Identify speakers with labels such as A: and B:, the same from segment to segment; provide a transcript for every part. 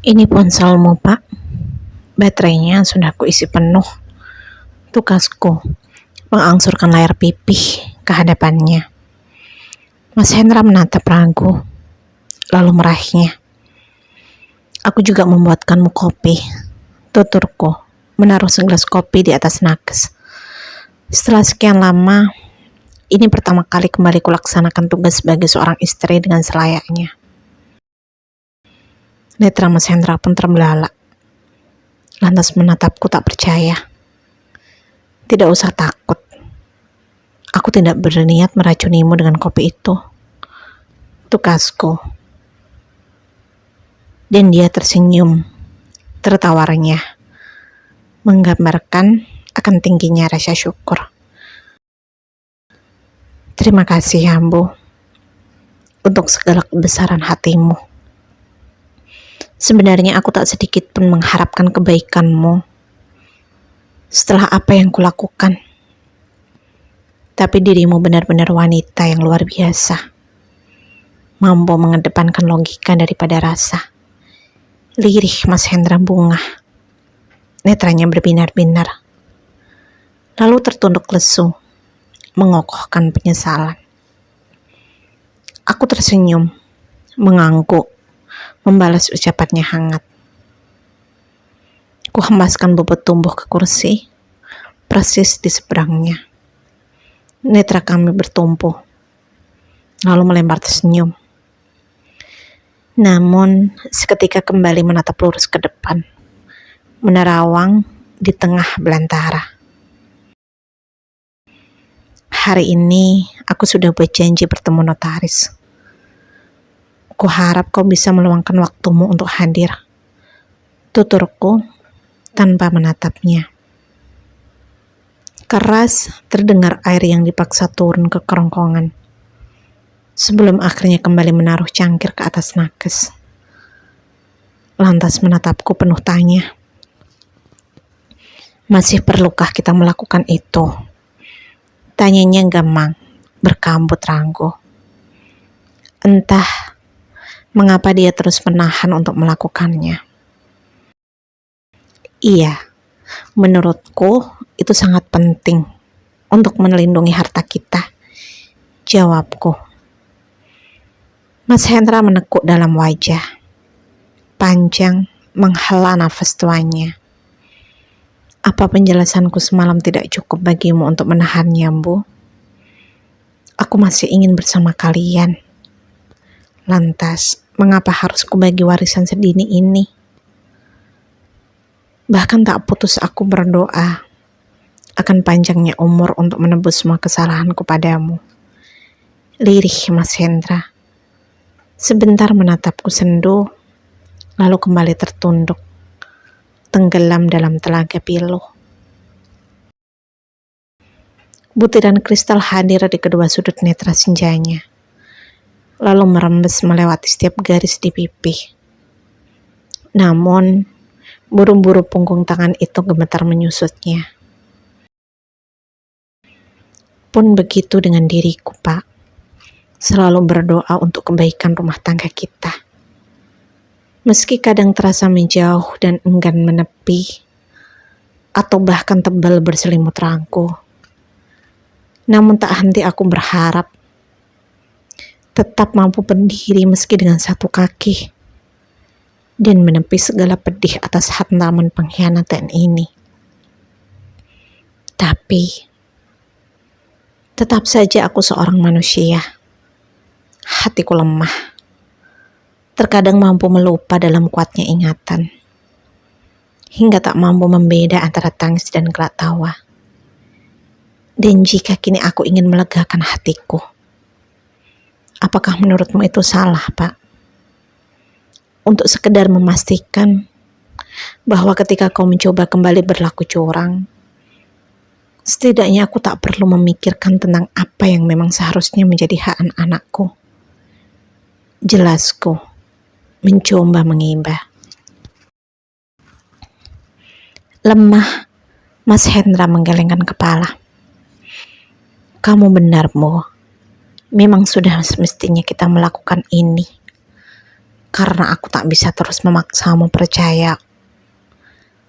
A: Ini ponselmu, Pak. Baterainya sudah kuisi penuh. Tugasku mengangsurkan layar pipih ke hadapannya. Mas Hendra menatap ragu, lalu meraihnya. Aku juga membuatkanmu kopi. Tuturku menaruh segelas kopi di atas nakes. Setelah sekian lama, ini pertama kali kembali kulaksanakan tugas sebagai seorang istri dengan selayaknya. Netra Mas Hendra pun terbelalak, lantas menatapku tak percaya. Tidak usah takut. Aku tidak berniat meracunimu dengan kopi itu. Tugasku. Dan dia tersenyum, tertawarnya, menggambarkan akan tingginya rasa syukur. Terima kasih, Ambu, untuk segala kebesaran hatimu. Sebenarnya aku tak sedikit pun mengharapkan kebaikanmu setelah apa yang kulakukan. Tapi dirimu benar-benar wanita yang luar biasa. Mampu mengedepankan logika daripada rasa. Lirih Mas Hendra bunga. Netranya berbinar-binar. Lalu tertunduk lesu, mengokohkan penyesalan. Aku tersenyum, mengangguk, membalas ucapannya hangat. Kuhembaskan bobot tumbuh ke kursi, persis di seberangnya. Netra kami bertumpu, lalu melempar tersenyum. Namun, seketika kembali menatap lurus ke depan, menerawang di tengah belantara. Hari ini, aku sudah buat janji bertemu notaris. Kuharap kau bisa meluangkan waktumu untuk hadir. Tuturku tanpa menatapnya. Keras terdengar air yang dipaksa turun ke kerongkongan. Sebelum akhirnya kembali menaruh cangkir ke atas nakes. Lantas menatapku penuh tanya. Masih perlukah kita melakukan itu? Tanyanya gamang, berkambut ragu. Entah mengapa dia terus menahan untuk melakukannya. Iya, menurutku itu sangat penting untuk melindungi harta kita. Jawabku. Mas Hendra menekuk dalam wajah. Panjang menghela nafas tuanya. Apa penjelasanku semalam tidak cukup bagimu untuk menahannya, Bu? Aku masih ingin bersama kalian. Lantas, mengapa harus kubagi warisan sedini ini? Bahkan tak putus aku berdoa akan panjangnya umur untuk menebus semua kesalahanku padamu. Lirih Mas Hendra. Sebentar menatapku sendu, lalu kembali tertunduk, tenggelam dalam telaga pilu. Butiran kristal hadir di kedua sudut netra senjanya, lalu merembes melewati setiap garis di pipi. Namun, buru-buru punggung tangan itu gemetar menyusutnya. Pun begitu dengan diriku, Pak. Selalu berdoa untuk kebaikan rumah tangga kita. Meski kadang terasa menjauh dan enggan menepi, atau bahkan tebal berselimut ragu. Namun tak henti aku berharap tetap mampu berdiri meski dengan satu kaki dan menepi segala pedih atas hantaman pengkhianatan ini. Tapi tetap saja aku seorang manusia. Hatiku lemah. Terkadang mampu melupa dalam kuatnya ingatan. Hingga tak mampu membeda antara tangis dan gelak tawa. Dan jika kini aku ingin melegakan hatiku, apakah menurutmu itu salah, Pak? Untuk sekedar memastikan bahwa ketika kau mencoba kembali berlaku curang, setidaknya aku tak perlu memikirkan tentang apa yang memang seharusnya menjadi hak anak-anakku. Jelasku, mencoba mengimbah. Lemah, Mas Hendra menggelengkan kepala. Kamu benar, Bu. Memang sudah semestinya kita melakukan ini. karena aku tak bisa terus memaksamu percaya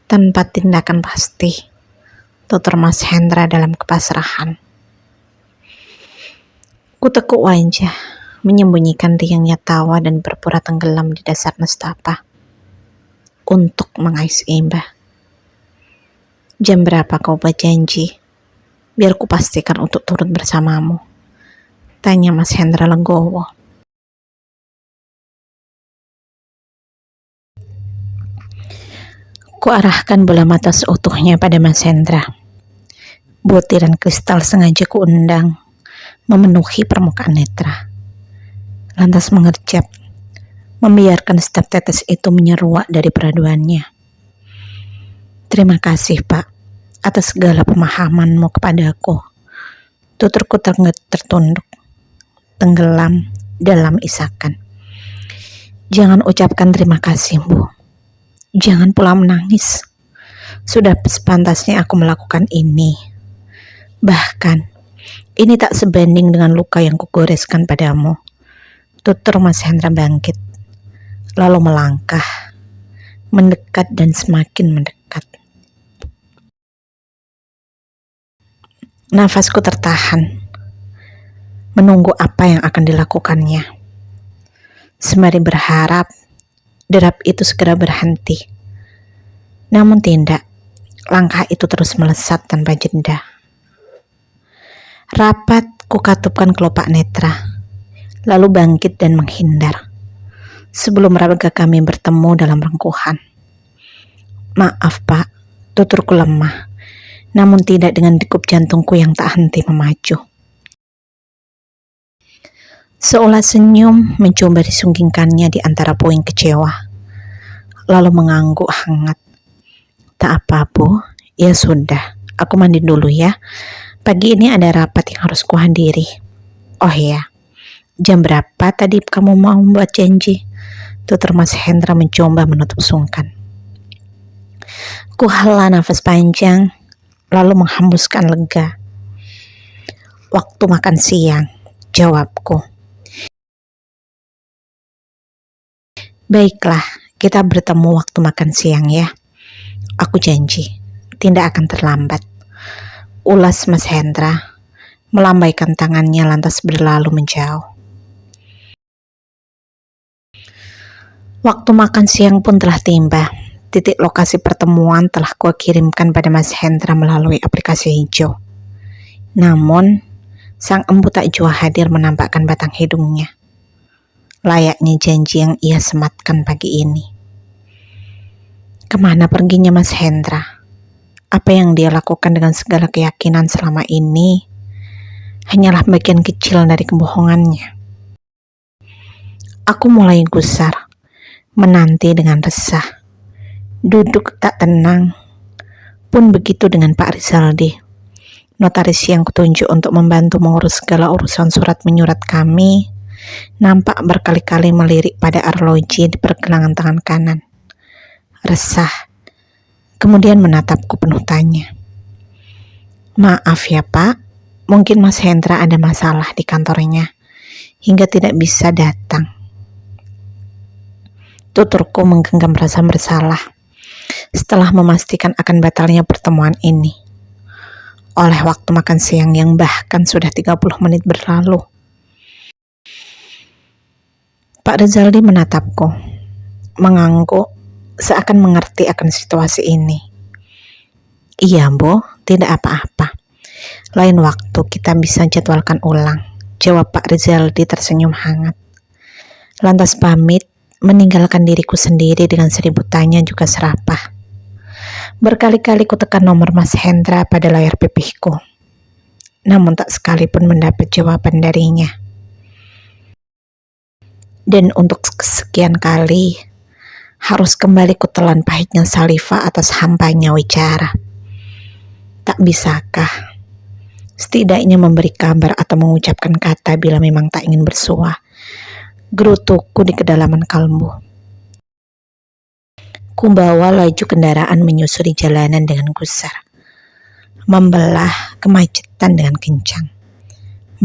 A: tanpa tindakan pasti, tutur Mas Hendra dalam kepasrahan. Kutekuk wajah, menyembunyikan riangnya tawa dan berpura tenggelam di dasar nestapa untuk mengais imbah. Jam berapa kau berjanji? Biar ku pastikan untuk turut bersamamu, tanya Mas Hendra legowo. Ku arahkan bola mata seutuhnya pada Mas Hendra. Butiran kristal sengaja ku undang memenuhi permukaan netra. Lantas mengerjap, membiarkan setiap tetes itu menyeruak dari peraduannya. Terima kasih, Pak, atas segala pemahamanmu kepadaku. Tuturku tertunduk, tenggelam dalam isakan. Jangan ucapkan terima kasih, Bu. Jangan pula menangis. Sudah sepantasnya aku melakukan ini. Bahkan, ini tak sebanding dengan luka yang kugoreskan padamu. Tutur Mas Hendra bangkit, lalu melangkah, mendekat dan semakin mendekat. Nafasku tertahan, menunggu apa yang akan dilakukannya. Sembari berharap derap itu segera berhenti. Namun tidak, langkah itu terus melesat tanpa jeda. Rapat kukatupkan kelopak netra, lalu bangkit dan menghindar. Sebelum raga kami bertemu dalam rengkuhan. Maaf, Pak, tuturku lemah, namun tidak dengan degup jantungku yang tak henti memacu. Seolah senyum mencoba disunggingkannya di antara puing kecewa, lalu mengangguk hangat. Tak apa, Bu, ya sudah, aku mandi dulu ya. Pagi ini ada rapat yang harus kuhadiri. Oh ya, jam berapa tadi kamu mau membuat janji? Tutur Mas Hendra mencoba menutup sungkan. Kuhela nafas panjang, lalu menghembuskan lega. Waktu makan siang, jawabku. Baiklah, kita bertemu waktu makan siang ya. Aku janji, tidak akan terlambat. Ulas Mas Hendra, melambaikan tangannya lantas berlalu menjauh. Waktu makan siang pun telah tiba. Titik lokasi pertemuan telah ku kirimkan pada Mas Hendra melalui aplikasi hijau. Namun, sang empu tak jua hadir menampakkan batang hidungnya. Layaknya janji yang ia sematkan pagi ini. Kemana perginya Mas Hendra? Apa yang dia lakukan dengan segala keyakinan selama ini hanyalah bagian kecil dari kebohongannya. Aku mulai gusar, menanti dengan resah. Duduk tak tenang. Pun begitu dengan Pak Rizaldi, notaris yang kutunjuk untuk membantu mengurus segala urusan surat menyurat kami. Nampak berkali-kali melirik pada arloji di pergelangan tangan kanan. Resah, kemudian menatapku penuh tanya. Maaf ya Pak, mungkin Mas Hendra ada masalah di kantornya, hingga tidak bisa datang. Tuturku menggenggam rasa bersalah, setelah memastikan akan batalnya pertemuan ini. Oleh waktu makan siang yang bahkan sudah 30 menit berlalu. Pak Rizaldi menatapku, mengangguk, seakan mengerti akan situasi ini. Iya, Bu, tidak apa-apa. Lain waktu kita bisa jadwalkan ulang, jawab Pak Rizaldi tersenyum hangat. Lantas pamit, meninggalkan diriku sendiri dengan 1000 tanya juga serapah. Berkali-kali ku tekan nomor Mas Hendra pada layar pipihku, namun tak sekalipun mendapat jawaban darinya. Dan untuk kesekian kali, harus kembali kutelan pahitnya saliva atas hampanya wicara. Tak bisakah setidaknya memberi kabar atau mengucapkan kata bila memang tak ingin bersua? Gerutuku di kedalaman kalbu. Kubawa laju kendaraan menyusuri jalanan dengan gusar, membelah kemacetan dengan kencang.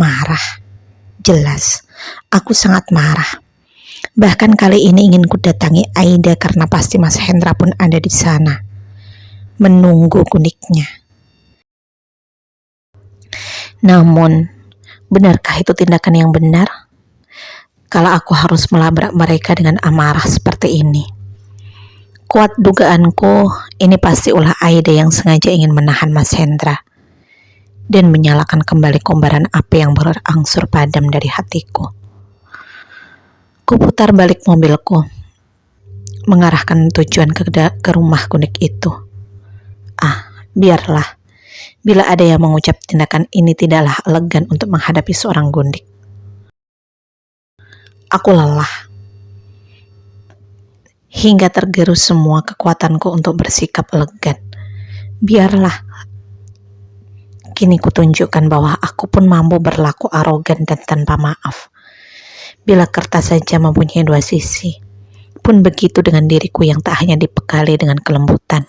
A: Marah, jelas, aku sangat marah. Bahkan kali ini ingin kudatangi Aida karena pasti Mas Hendra pun ada di sana, menunggu gundiknya. Namun, benarkah itu tindakan yang benar? Kalau aku harus melabrak mereka dengan amarah seperti ini. Kuat dugaanku, ini pasti ulah Aida yang sengaja ingin menahan Mas Hendra dan menyalakan kembali kobaran api yang berangsur padam dari hatiku. Kuputar balik mobilku, mengarahkan tujuan ke rumah Gundik itu. Biarlah, bila ada yang mengucap tindakan ini tidaklah elegan untuk menghadapi seorang Gundik. Aku lelah, hingga tergerus semua kekuatanku untuk bersikap elegan. Biarlah, kini kutunjukkan bahwa aku pun mampu berlaku arogan dan tanpa maaf. Bila kertas saja mempunyai dua sisi, pun begitu dengan diriku yang tak hanya dibekali dengan kelembutan.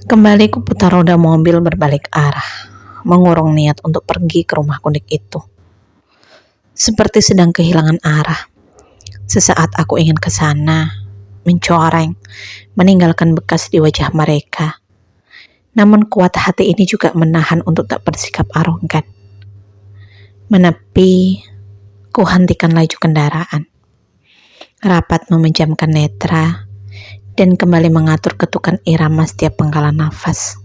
A: Kembali kuputar roda mobil berbalik arah, mengurung niat untuk pergi ke rumah Gundik itu. Seperti sedang kehilangan arah. Sesaat aku ingin ke sana, mencoreng, meninggalkan bekas di wajah mereka. Namun kuat hati ini juga menahan untuk tak bersikap arogan. Menepi, ku hentikan laju kendaraan. Rapat memejamkan netra dan kembali mengatur ketukan irama setiap penggalan nafas.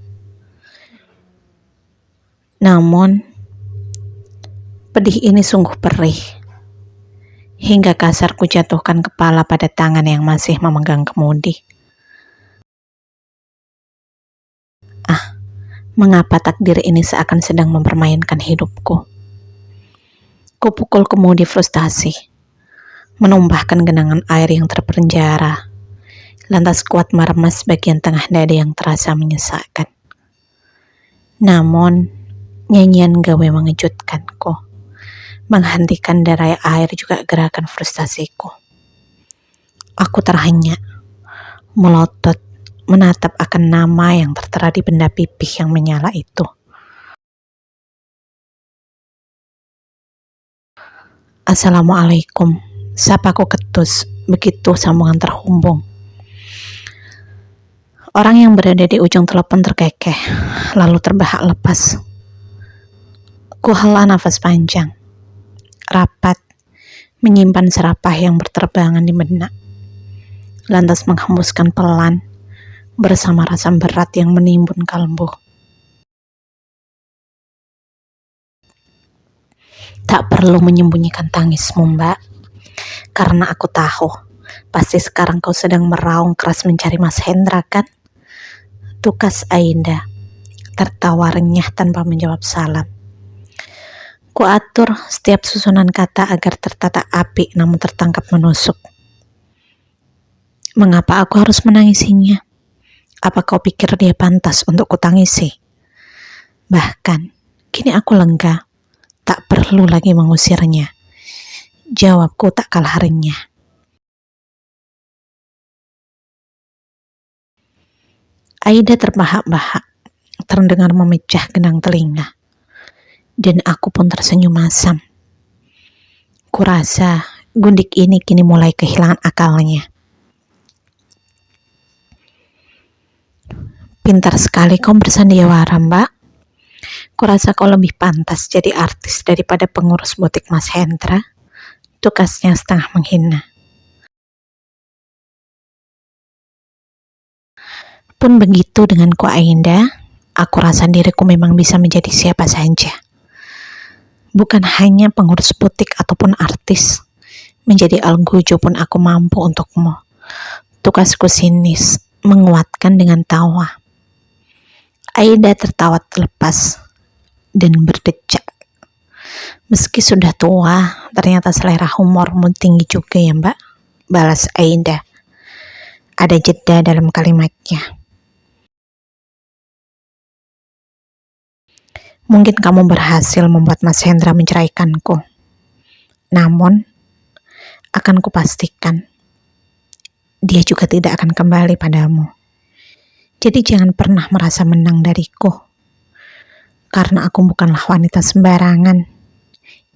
A: Namun, pedih ini sungguh perih. Hingga kasar ku jatuhkan kepala pada tangan yang masih memegang kemudi. Mengapa takdir ini seakan sedang mempermainkan hidupku? Ku pukul kemudi frustasi, menumpahkan genangan air yang terpenjara, lantas kuat meremas bagian tengah dada yang terasa menyesakkan. Namun, nyanyian gawe mengejutkanku, menghentikan derai air juga gerakan frustasiku. Aku terhenyak, melotot, menatap akan nama yang tertera di benda pipih yang menyala itu. Assalamualaikum, sapaku ketus, begitu sambungan terhubung. Orang yang berada di ujung telepon terkekeh, lalu terbahak lepas. Ku hela nafas panjang, rapat, menyimpan serapah yang berterbangan di benak, lantas menghembuskan pelan, bersama rasa berat yang menimbun kalbu. Tak perlu menyembunyikan tangismu, Mbak, karena aku tahu, pasti sekarang kau sedang meraung keras mencari Mas Hendra, kan? Tukas Aida, tertawa renyah tanpa menjawab salam. Ku atur setiap susunan kata agar tertata apik namun tertangkap menusuk. Mengapa aku harus menangisinya? Apa kau pikir dia pantas untuk kutangisi? Bahkan, kini aku lega, tak perlu lagi mengusirnya. Jawabku tak kalah renyah. Aida terbahak-bahak, terdengar memecah genang telinga. Dan aku pun tersenyum masam. Kurasa Gundik ini kini mulai kehilangan akalnya. Pintar sekali kau bersandiwara, Mbak. Kurasa kau lebih pantas jadi artis daripada pengurus butik Mas Hendra. Tukasnya setengah menghina. Pun begitu dengan Ko Aida, aku rasa diriku memang bisa menjadi siapa saja. Bukan hanya pengurus butik ataupun artis, menjadi algojo pun aku mampu untukmu. Tukasku sinis, menguatkan dengan tawa. Aida tertawa terlepas dan berdecak Meski sudah tua, ternyata selera humormu tinggi juga ya Mbak, balas Aida. Ada jeda dalam kalimatnya. Mungkin kamu berhasil membuat Mas Hendra menceraikanku. Namun, akan kupastikan, dia juga tidak akan kembali padamu. Jadi jangan pernah merasa menang dariku. Karena aku bukanlah wanita sembarangan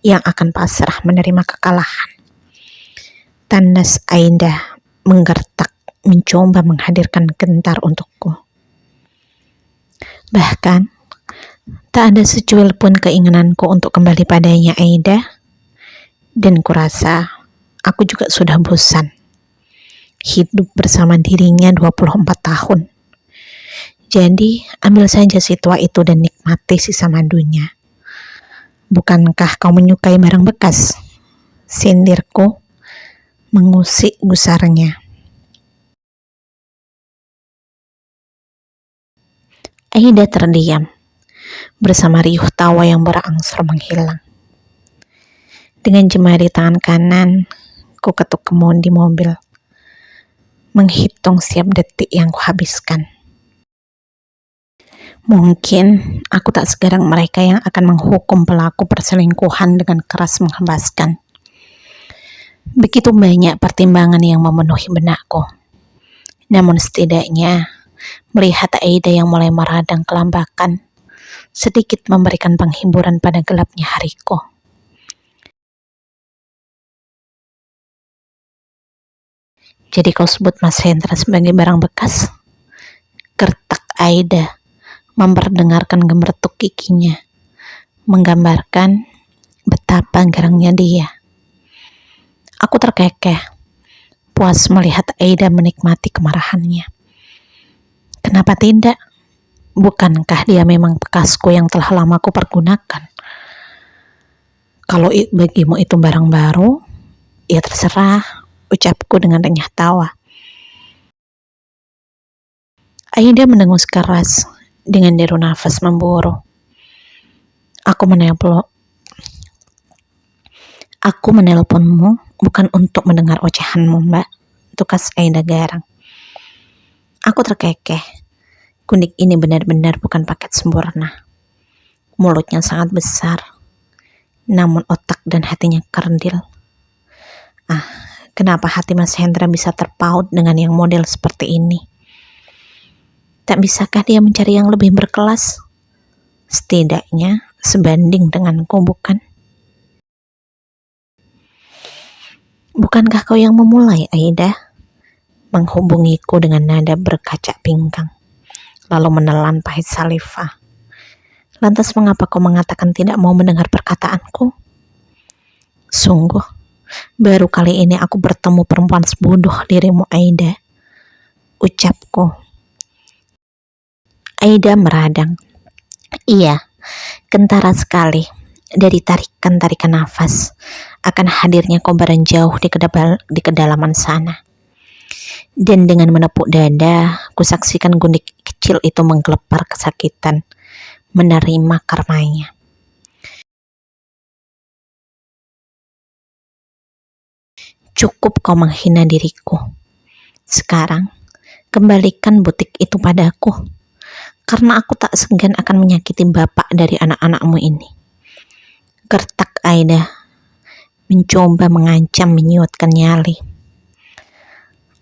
A: yang akan pasrah menerima kekalahan. Tandas Aida menggertak, mencoba menghadirkan gentar untukku. Bahkan, tak ada secuil pun keinginanku untuk kembali padanya Aida. Dan kurasa aku juga sudah bosan hidup bersama dirinya 24 tahun. Jadi ambil saja si tua itu dan nikmati sisa madunya. Bukankah kau menyukai barang bekas? Sindirku mengusik gusarnya. Aida terdiam bersama riuh tawa yang berangsur menghilang. Dengan jemari tangan kanan, ku ketuk kemudi mobil, menghitung setiap detik yang kuhabiskan. Mungkin aku tak segarang mereka yang akan menghukum pelaku perselingkuhan dengan keras menghembaskan. Begitu banyak pertimbangan yang memenuhi benakku. Namun setidaknya, melihat Aida yang mulai meradang kelambakan, sedikit memberikan penghiburan pada gelapnya hariku. Jadi kau sebut Mas Hendra sebagai barang bekas? Gertak Aida memperdengarkan gemertuk giginya, menggambarkan betapa garangnya dia. Aku terkekeh, puas melihat Aida menikmati kemarahannya. Kenapa tidak? Bukankah dia memang bekasku yang telah lama ku pergunakan? Kalau bagimu itu barang baru, ya terserah, ucapku dengan renyah tawa. Aida mendengus keras dengan deru nafas memburu. Aku menelponmu bukan untuk mendengar ocehanmu, Mbak, tukas Aida garang. Aku terkekeh. Kundik ini benar-benar bukan paket sempurna. Mulutnya sangat besar, namun otak dan hatinya kerdil. Kenapa hati Mas Hendra bisa terpaut dengan yang model seperti ini? Tak bisakah dia mencari yang lebih berkelas? Setidaknya sebanding denganku, bukan? Bukankah kau yang memulai, Aida? Menghubungiku dengan nada berkaca pinggang, lalu menelan pahit salivah. Lantas mengapa kau mengatakan tidak mau mendengar perkataanku? Sungguh, baru kali ini aku bertemu perempuan sebodoh dirimu, Aida, ucapku. Aida meradang. Iya, kentara sekali dari tarikan-tarikan nafas akan hadirnya kobaran jauh di kedalaman sana. Dan dengan menepuk dada, kusaksikan gundik kecil itu menggelepar kesakitan, menerima karmanya. Cukup kau menghina diriku. Sekarang, kembalikan butik itu padaku. Karena aku tak segan akan menyakiti bapak dari anak-anakmu ini. Gertak Aida, mencoba mengancam menyuatkan nyali.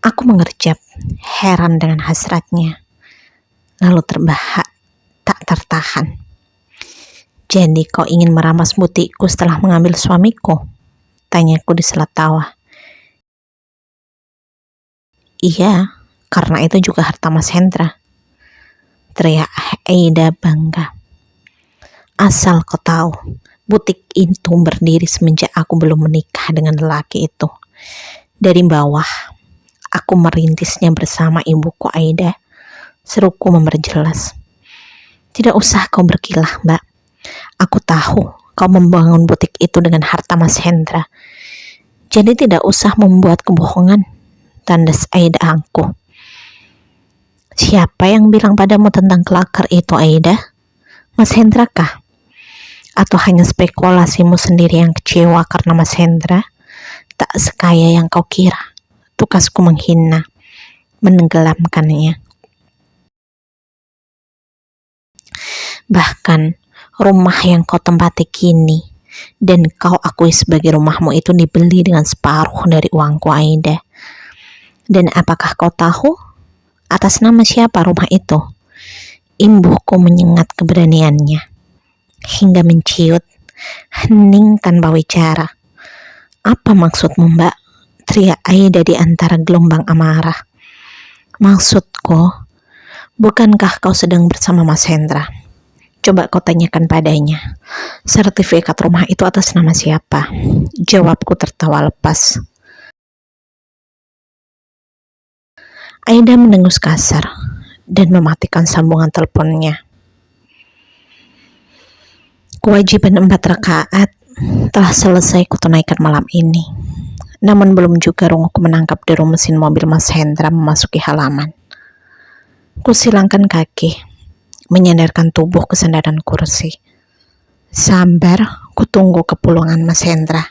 A: Aku mengerjap, heran dengan hasratnya. Lalu terbahak, tak tertahan. Jadi kau ingin merampas butikku setelah mengambil suamiku? Tanyaku di sela tawa. Iya, karena itu juga harta Mas Hendra, teriak Aida bangga. Asal kau tahu, butik itu berdiri semenjak aku belum menikah dengan lelaki itu. Dari bawah, aku merintisnya bersama ibuku Aida. Seruku memperjelas. Tidak usah kau berkilah, Mbak. Aku tahu kau membangun butik itu dengan harta Mas Hendra. Jadi tidak usah membuat kebohongan, tandas Aida angkuh. Siapa yang bilang padamu tentang kelakar itu, Aida? Mas Hendra kah? Atau hanya spekulasimu sendiri yang kecewa karena Mas Hendra tak sekaya yang kau kira? Tugasku menghina, menenggelamkannya. Bahkan rumah yang kau tempati kini dan kau akui sebagai rumahmu itu dibeli dengan separuh dari uangku, Aida. Dan apakah kau tahu atas nama siapa rumah itu? Imbuhku menyengat keberaniannya hingga menciut hening tanpa bicara. Apa maksudmu, Mbak? Teriak Aida di antara gelombang amarah. Maksudku, bukankah kau sedang bersama Mas Hendra? Coba kau tanyakan padanya, sertifikat rumah itu atas nama siapa? Jawabku tertawa lepas. Aida mendengus kasar dan mematikan sambungan teleponnya. Kewajiban 4 rakaat telah selesai kutunaikan malam ini. Namun belum juga runguhku menangkap deru mesin mobil Mas Hendra memasuki halaman. Kusilangkan kaki, menyandarkan tubuh ke sandaran kursi. Sabar, kutunggu kepulangan Mas Hendra.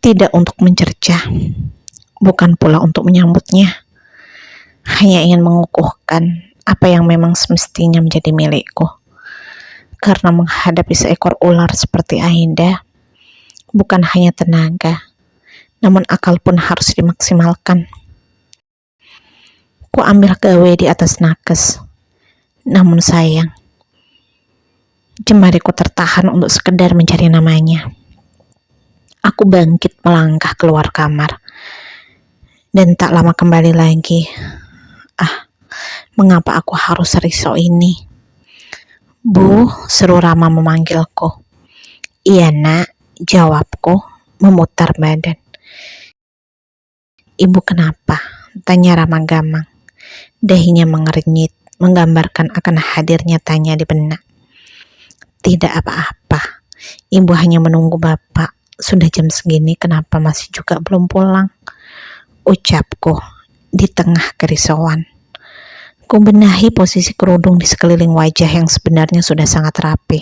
A: Tidak untuk mencerca, bukan pula untuk menyambutnya. Hanya ingin mengukuhkan apa yang memang semestinya menjadi milikku. Karena menghadapi seekor ular seperti Aida, bukan hanya tenaga, namun akal pun harus dimaksimalkan. Ku ambil gawe di atas nakes, namun sayang, jemariku tertahan untuk sekedar mencari namanya. Aku bangkit melangkah keluar kamar, dan tak lama kembali lagi. Mengapa aku harus risau ini? Bu, seru Rama memanggilku. Iya nak, jawabku memutar badan. Ibu kenapa? Tanya Rama gamang. Dahinya mengernyit, menggambarkan akan hadirnya tanya di benak. Tidak apa-apa, ibu hanya menunggu bapak. Sudah jam segini, kenapa masih juga belum pulang? Ucapku di tengah kerisauan. Ku benahi posisi kerudung di sekeliling wajah yang sebenarnya sudah sangat rapi.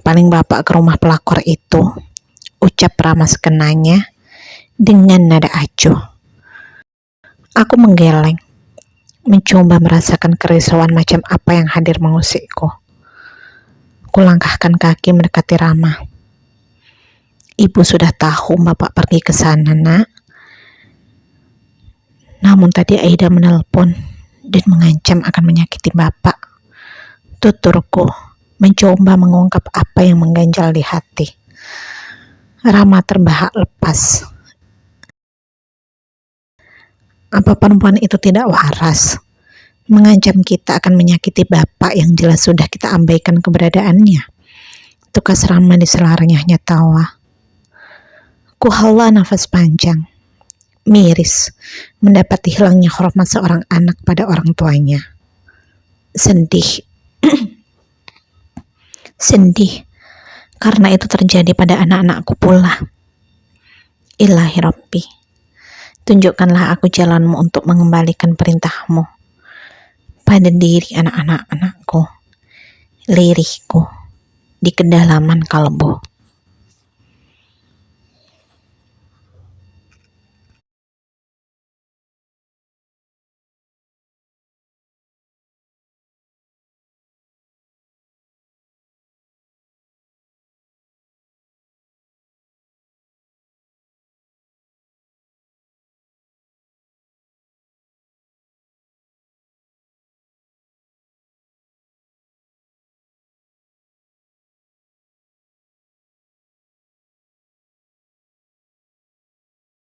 A: Paling bapak ke rumah pelakor itu, ucap Rama sekenanya dengan nada acuh. Aku menggeleng, mencoba merasakan kerisauan macam apa yang hadir mengusikku. Kulangkahkan kaki mendekati Rama. Ibu sudah tahu bapak pergi ke sana, nak. Namun tadi Aida menelpon dan mengancam akan menyakiti bapak. Tuturku mencoba mengungkap apa yang mengganjal di hati. Rama terbahak lepas. Apa perempuan itu tidak waras? Mengancam kita akan menyakiti bapak yang jelas sudah kita abaikan keberadaannya. Tukas Rama di sela renyahnya tawa. Ku hela nafas panjang. Miris mendapati hilangnya hormat seorang anak pada orang tuanya. Sedih. Sedih karena itu terjadi pada anak-anakku pula. Ilahi Rabbi, tunjukkanlah aku jalanmu untuk mengembalikan perintahmu pada diri anak-anakku, lirihku di kedalaman kalbu.